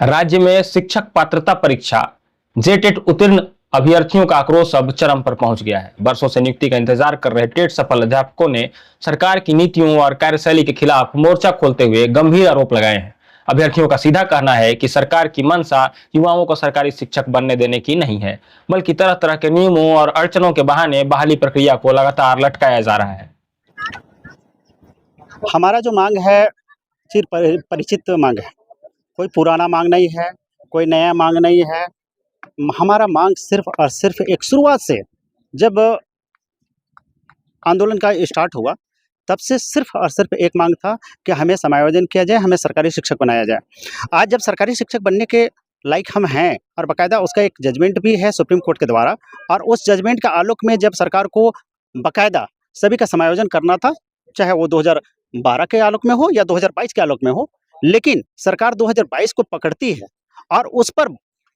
राज्य में शिक्षक पात्रता परीक्षा जेटेट उत्तीर्ण अभ्यर्थियों का आक्रोश अब चरम पर पहुंच गया है। वर्षों से नियुक्ति का इंतजार कर रहे टेट सफल अध्यापकों ने सरकार की नीतियों और कार्यशैली के खिलाफ मोर्चा खोलते हुए गंभीर आरोप लगाए हैं। अभ्यर्थियों का सीधा कहना है कि सरकार की मंशा युवाओं को सरकारी शिक्षक बनने देने की नहीं है, बल्कि तरह तरह के नियमों और अड़चनों के बहाने बहाली प्रक्रिया को लगातार लटकाया जा रहा है। हमारा जो मांग है चिर परिचित मांग है, कोई पुराना मांग नहीं है, कोई नया मांग नहीं है। हमारा मांग सिर्फ और सिर्फ एक शुरुआत से जब आंदोलन का स्टार्ट हुआ तब से सिर्फ और सिर्फ एक मांग था कि हमें समायोजन किया जाए, हमें सरकारी शिक्षक बनाया जाए। आज जब सरकारी शिक्षक बनने के लायक हम हैं और बाकायदा उसका एक जजमेंट भी है सुप्रीम कोर्ट के द्वारा, और उस जजमेंट का आलोक में जब सरकार को बाकायदा सभी का समायोजन करना था, चाहे वो 2012 के आलोक में हो या 2022 के आलोक में हो, लेकिन सरकार 2022 को पकड़ती है और उस पर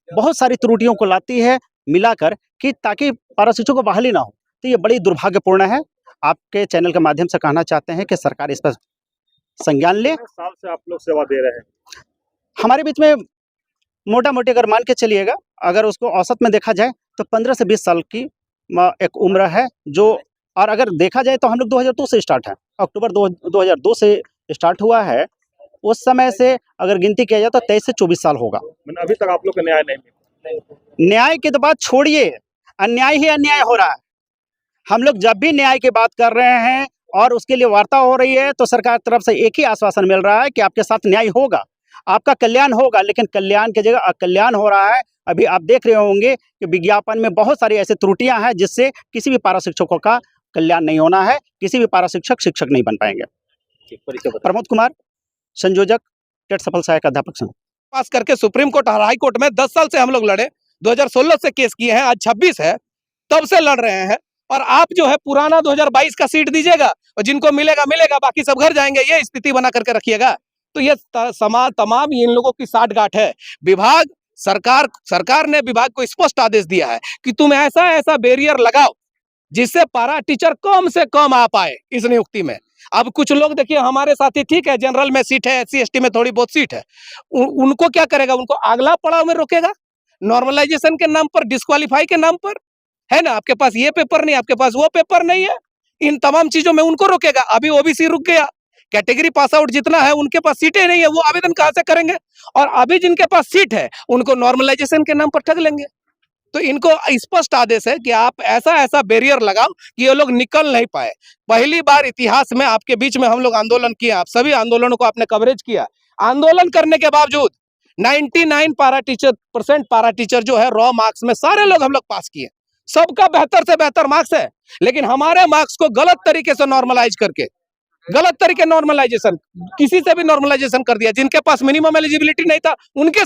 बहुत सारी त्रुटियों को लाती है मिलाकर कि ताकि पारा शिक्षकों को बहाली ना हो। तो ये बड़ी दुर्भाग्यपूर्ण है। आपके चैनल के माध्यम से कहना चाहते हैं कि सरकार इस पर संज्ञान ले। साल से आप लोग सेवा दे रहे हैं। हमारे बीच में मोटा मोटी अगर मान के चलिएगा, अगर उसको औसत में देखा जाए तो 15 से 20 साल की एक उम्र है जो, और अगर देखा जाए तो हम लोग 2002 से स्टार्ट है, अक्टूबर 2002 से स्टार्ट हुआ है। उस समय से अगर गिनती किया जाए तो 23 से 24 साल होगा। अभी तक आप लोग का न्याय नहीं मिला। न्याय की तो बात छोड़िए, अन्याय ही अन्याय हो रहा है। हम लोग जब भी न्याय की बात कर रहे हैं और उसके लिए वार्ता हो रही है तो सरकार की तरफ से एक ही आश्वासन मिल रहा है कि आपके साथ न्याय होगा, आपका कल्याण होगा, लेकिन कल्याण की जगह अकल्याण हो रहा है। अभी आप देख रहे होंगे कि विज्ञापन में बहुत सारी ऐसी त्रुटियां हैं जिससे किसी भी पारा शिक्षकों का कल्याण नहीं होना है, किसी भी पारा शिक्षक नहीं बन पाएंगे। प्रमोद कुमार, संयोजक, टेट सफल सहायक अध्यापक संघ। पास करके सुप्रीम कोर्ट और हाई कोर्ट में 10 साल से हम लोग लड़े, 2016 से केस किए हैं, आज 26 है, तब से लड़ रहे हैं। और आप जो है पुराना 2022 का सीट दीजिएगा और जिनको मिलेगा मिलेगा, बाकी सब घर जाएंगे, ये स्थिति बना करके रखिएगा। तो ये तमाम इन लोगों की साठगांठ है। विभाग सरकार ने विभाग को स्पष्ट आदेश दिया है कि तुम ऐसा बैरियर लगाओ जिससे पारा टीचर कम से कम आ पाए इस नियुक्ति में। अब कुछ लोग देखिए हमारे साथी, ठीक है जनरल में सीट है, SC ST में थोड़ी बहुत सीट है, उनको क्या करेगा? उनको अगला पड़ाव में रोकेगा, नॉर्मलाइजेशन के नाम पर, डिस्क्वालीफाई के नाम पर, है ना। आपके पास ये पेपर नहीं, आपके पास वो पेपर नहीं है, इन तमाम चीजों में उनको रोकेगा। अभी OBC रुक गया, कैटेगरी पास आउट जितना है उनके पास सीटें नहीं है, वो आवेदन कहां से करेंगे? और अभी जिनके पास सीट है उनको नॉर्मलाइजेशन के नाम पर ठग लेंगे। तो इनको स्पष्ट आदेश है कि आप ऐसा बैरियर लगाओ कि ये लोग निकल नहीं पाए। पहली बार इतिहास में आपके बीच में हम लोग आंदोलन किए, आप सभी आंदोलनों को आपने कवरेज किया। आंदोलन करने के बावजूद 99% पारा टीचर जो है रॉ मार्क्स में सारे लोग हम लोग पास किए, सबका बेहतर से बेहतर मार्क्स है। लेकिन हमारे मार्क्स को गलत तरीके से नॉर्मलाइज करके, गलत तरीके नॉर्मलाइजेशन, किसी से भी नॉर्मलाइजेशन कर दिया। जिनके पास मिनिमम एलिजिबिलिटी नहीं था उनके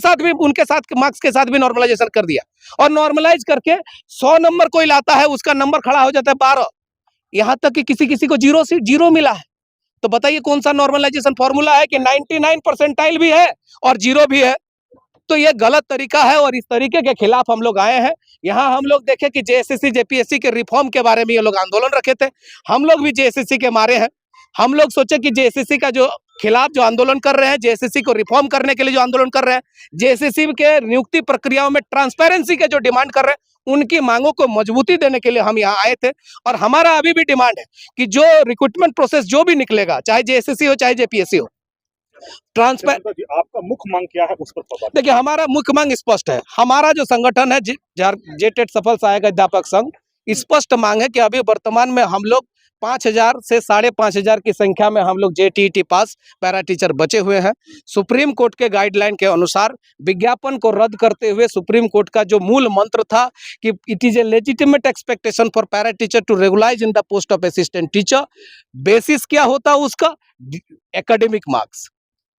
साथ मार्क्स के साथ भी नॉर्मलाइजेशन कर दिया। और नॉर्मलाइज करके 100 नंबर कोई लाता है, उसका नंबर खड़ा हो जाता है 12, यहाँ तक कि किसी को जीरो मिला है। तो बताइए कौन सा नॉर्मलाइजेशन फॉर्मूला है कि 99 परसेंटाइल भी है और जीरो भी है? तो ये गलत तरीका है और इस तरीके के खिलाफ हम लोग आए हैं। यहाँ हम लोग देखे कि JSSC JPSC के रिफॉर्म के बारे में ये लोग आंदोलन रखे थे, हम लोग भी JSSC के मारे हैं। हम लोग सोचे कि JSSC का जो खिलाफ जो आंदोलन कर रहे हैं, JSSC को रिफॉर्म करने के लिए जो आंदोलन कर रहे हैं, JSSC के नियुक्ति प्रक्रियाओं में ट्रांसपेरेंसी के जो डिमांड कर रहे हैं, उनकी मांगों को मजबूती देने के लिए हम यहाँ आए थे। और हमारा अभी भी डिमांड है कि जो रिक्रूटमेंट प्रोसेस जो भी निकलेगा, चाहे JSSC हो चाहे JPSC हो, आपका मुख्य मांग क्या है उस पर? देखिए हमारा मुख्य मांग स्पष्ट है। हमारा जो संगठन है जेटेट सफल सहायक अध्यापक संघ, स्पष्ट मांग है कि अभी वर्तमान में हम लोग 5000 से 5500 की संख्या में हम लोग JTET पास पैरा टीचर बचे हुए हैं। सुप्रीम कोर्ट के गाइडलाइन के अनुसार विज्ञापन को रद्द करते हुए सुप्रीम कोर्ट का जो मूल मंत्र था कि it is a legitimate expectation for para teacher to regularise in the post of assistant teacher, basis क्या होता है उसका? Academic marks,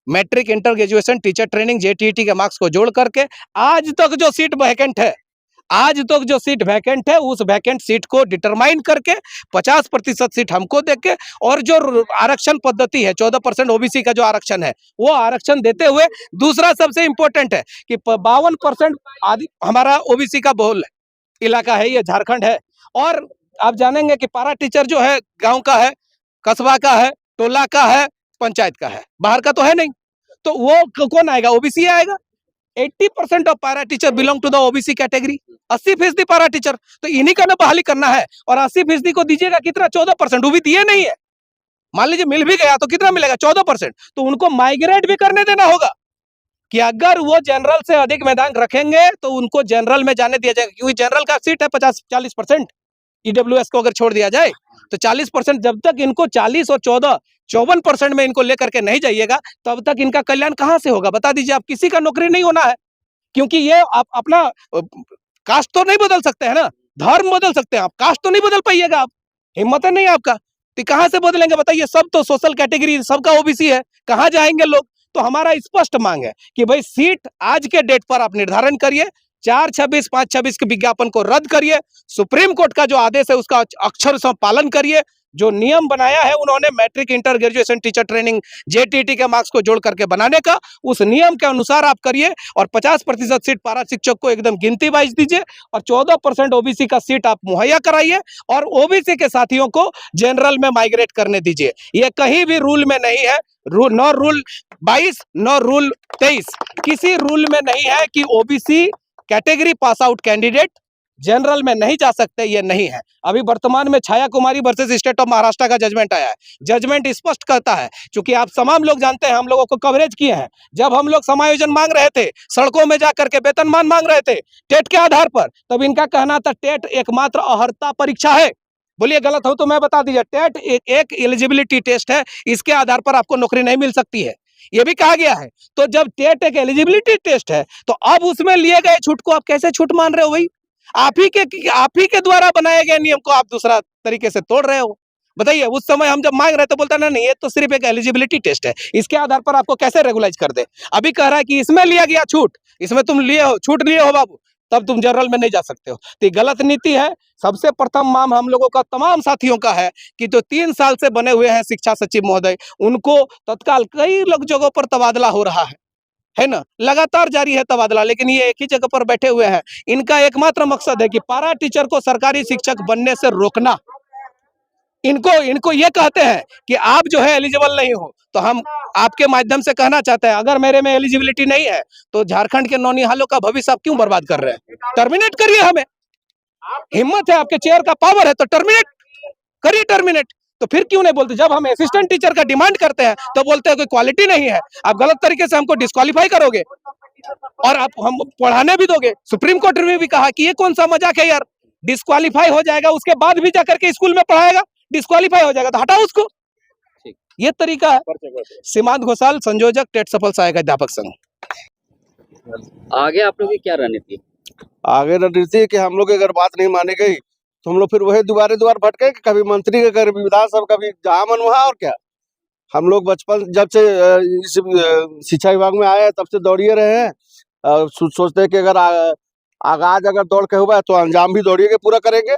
matric, inter graduation, teacher training, JTET के मार्क्स को जोड़ करके आज तक जो सीट वैकेंट है, उस वैकेंट सीट को डिटरमाइन करके 50% सीट हमको देके, और जो आरक्षण पद्धति है 14% OBC का जो आरक्षण है, वो आरक्षण देते हुए, दूसरा सबसे इंपॉर्टेंट है कि 52% आदि हमारा OBC का बहुल इलाका है, ये झारखंड है। और आप जानेंगे कि पारा टीचर जो है गाँव का है, कस्बा का है, टोला का है, पंचायत का है, बाहर का तो है नहीं। तो वो कौन आएगा? OBC आएगा। 80% of para teacher belong to the OBC category. 80% para teacher, तो इन्हीं का ना बहाली करना है। और 80% को दीजिएगा कितना? 14%। वो भी दिए नहीं है। मान लीजिए मिल भी गया तो कितना मिलेगा? 14%। तो उनको माइग्रेट भी करने देना होगा कि अगर वो जनरल से अधिक मैदान रखेंगे तो उनको जनरल में जाने दिया जाएगा, क्योंकि जनरल का सीट है 40% ईडब्ल्यूएस को अगर छोड़ दिया जाए तो 40%। जब तक इनको 40 और 14 54% में इनको लेकर के नहीं जाइएगा तब तक इनका कल्याण कहां से होगा? बता दीजिए आप। किसी का नौकरी नहीं होना है, क्योंकि ये आप अपना कास्ट तो नहीं बदल सकते हैं ना, धर्म बदल सकते हैं, आप कास्ट तो नहीं बदल पाइएगा। आप हिम्मत है नहीं आपका, तो कहां से बदलेंगे बताइए? सब तो सोशल कैटेगरी, सबका ओबीसी है, कहां जाएंगे लोग? तो हमारा स्पष्ट मांग है कि भाई सीट आज के डेट पर आप निर्धारण करिए, 4/26, 5/26 के विज्ञापन को रद्द करिए, सुप्रीम कोर्ट का जो आदेश है उसका अक्षर से पालन करिए। जो नियम बनाया है उन्होंने matric inter graduation teacher training JTT के मार्क्स को जोड़ करके बनाने का, उस नियम के अनुसार आप करिए। और 50% सीट पारा शिक्षक को एकदम गिनती वाइज दीजिए और 14% ओबीसी का सीट आप मुहैया कराइए और ओबीसी के साथियों को जनरल में माइग्रेट करने दीजिए। ये कहीं भी रूल में नहीं है, न रूल 22 न रूल 23, किसी रूल में नहीं है कि OBC category pass out candidate general में नहीं जा सकते, ये नहीं है। अभी वर्तमान में छाया कुमारी वर्सेस स्टेट ऑफ महाराष्ट्र का जजमेंट आया है। जजमेंट स्पष्ट करता है, क्योंकि आप तमाम लोग जानते हैं, हम लोगों को कवरेज किए हैं, जब हम लोग समायोजन मांग रहे थे, सड़कों में जाकर के वेतनमान मांग रहे थे टेट के आधार पर, तब इनका कहना था टेट एकमात्र अर्हता परीक्षा है। बोलिए गलत हो तो मैं बता दीजिए, टेट एक एलिजिबिलिटी टेस्ट है, इसके आधार पर आपको नौकरी नहीं मिल सकती है, ये भी कहा गया है। तो जब टेट एक एलिजिबिलिटी टेस्ट है तो अब उसमें लिए गए छूट को आप कैसे छूट मान रहे हो? भाई आप ही के द्वारा बनाए गए नियम को आप दूसरा तरीके से तोड़ रहे हो। बताइए, उस समय हम जब मांग रहे थे बोलता नहीं ये तो सिर्फ एक एलिजिबिलिटी टेस्ट है, इसके आधार पर आपको कैसे रेगुलाइज कर दे। अभी कह रहा है कि इसमें लिया गया छूट, इसमें तुम लिए हो, छूट लिए हो बाबू, तब तुम जनरल में नहीं जा सकते हो। तो ये गलत नीति है। सबसे प्रथम मांग हम लोगों का तमाम साथियों का है कि जो 3 साल से बने हुए हैं शिक्षा सचिव महोदय, उनको तत्काल, कई लोग जगहों पर तबादला हो रहा है ना, लगातार जारी है तबादला, लेकिन ये एक ही जगह पर बैठे हुए हैं। इनका एकमात्र मकसद है कि पारा टीचर को सरकारी शिक्षक बनने से रोकना। इनको ये कहते हैं कि आप जो है एलिजिबल नहीं हो, तो हम आपके माध्यम से कहना चाहते हैं, अगर मेरे में एलिजिबिलिटी नहीं है तो झारखंड के नौनिहालों का भविष्य आप क्यों बर्बाद कर रहे हैं? टर्मिनेट करिए। हमें हिम्मत है, आपके चेयर का पावर है, तो टर्मिनेट करिए, टर्मिनेट। तो फिर क्यों नहीं बोलते? जब हम असिस्टेंट टीचर का डिमांड करते हैं तो बोलते हैं कोई क्वालिटी नहीं है, आप गलत तरीके से हमको डिस्क्वालीफाई करोगे और आप हम पढ़ाने भी दोगे। सुप्रीम कोर्ट ने भी कहा कि ये कौन सा मजाक है यार, डिस्क्वालीफाई हो जाएगा उसके बाद भी जाकर के स्कूल में पढ़ाएगा, डिस्क्वालीफाई हो जाएगा तो हटाओ उसको। ये तरीका है। सीमांत घोषाल, संयोजक, टेट सफल सहायक अध्यापक संघ। आगे आप लोग की क्या रणनीति? आगे रणनीति है कि हम लोग अगर बात नहीं मानी गई तो हम लोग फिर वही दोबारा भटके, कभी मंत्री के, कभी विधानसभा, कभी जहाँ मन वहाँ। और क्या, हम लोग बचपन जब से इस शिक्षा विभाग में आए तब से दौड़िए रहे हैं। सोचते हैं कि अगर आगाज अगर दौड़ के हुआ है तो अंजाम भी दौड़िए के पूरा करेंगे।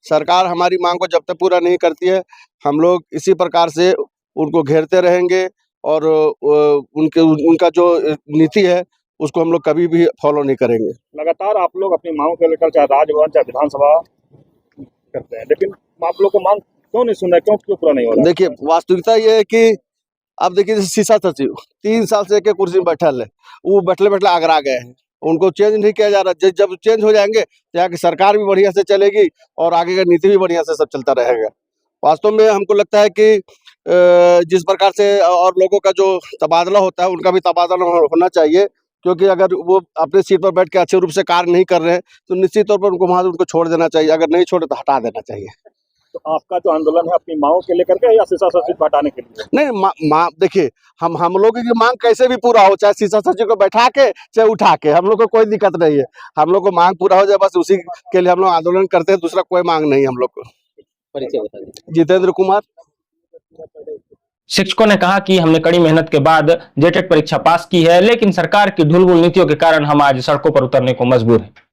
सरकार हमारी मांग को जब तक पूरा नहीं करती है हम लोग इसी प्रकार से उनको घेरते रहेंगे और उनका जो नीति है उसको हम लोग कभी भी फॉलो नहीं करेंगे। लगातार आप लोग अपनी मांगों को लेकर चाहे राजभवन चाहे विधानसभा करते हैं, लेकिन आप लोग को मांग क्यों नहीं सुन रहे, क्यों पूरा नहीं हो रहा? देखिए, वास्तविकता ये है कि अब देखिए शिक्षा सचिव 3 साल से एक कुर्सी में बैठल है, वो बैठले आगरा गए हैं, उनको चेंज नहीं किया जा रहा। जब चेंज हो जाएंगे तो यहाँ की सरकार भी बढ़िया से चलेगी और आगे का नीति भी बढ़िया से सब चलता रहेगा। वास्तव में हमको लगता है कि जिस प्रकार से और लोगों का जो तबादला होता है उनका भी तबादला होना चाहिए, क्योंकि अगर वो अपने सीट पर बैठ के अच्छे रूप से कार्य नहीं कर रहे हैं तो निश्चित तौर पर उनको वहां उनको छोड़ देना चाहिए, अगर नहीं छोड़े तो हटा देना चाहिए। तो आपका जो आंदोलन है अपनी मांगों के लेकर के या शिक्षा सचिव को हटाने के लिए? नहीं, देखिए हम लोगों की मांग कैसे भी पूरा हो, चाहे शिक्षा सचिव को बैठा के चाहे उठा के, हम लोग को कोई दिक्कत नहीं है। हम लोग को मांग पूरा हो जाए बस, उसी के लिए हम लोग आंदोलन करते हैं, दूसरा कोई मांग नहीं हम लोग को। परिचय बता दीजिए। जितेंद्र कुमार। शिक्षकों ने कहा कि हमने कड़ी मेहनत के बाद जेटेट परीक्षा पास की है, लेकिन सरकार की ढुलमुल नीतियों के कारण हम आज सड़कों पर उतरने को मजबूर हैं।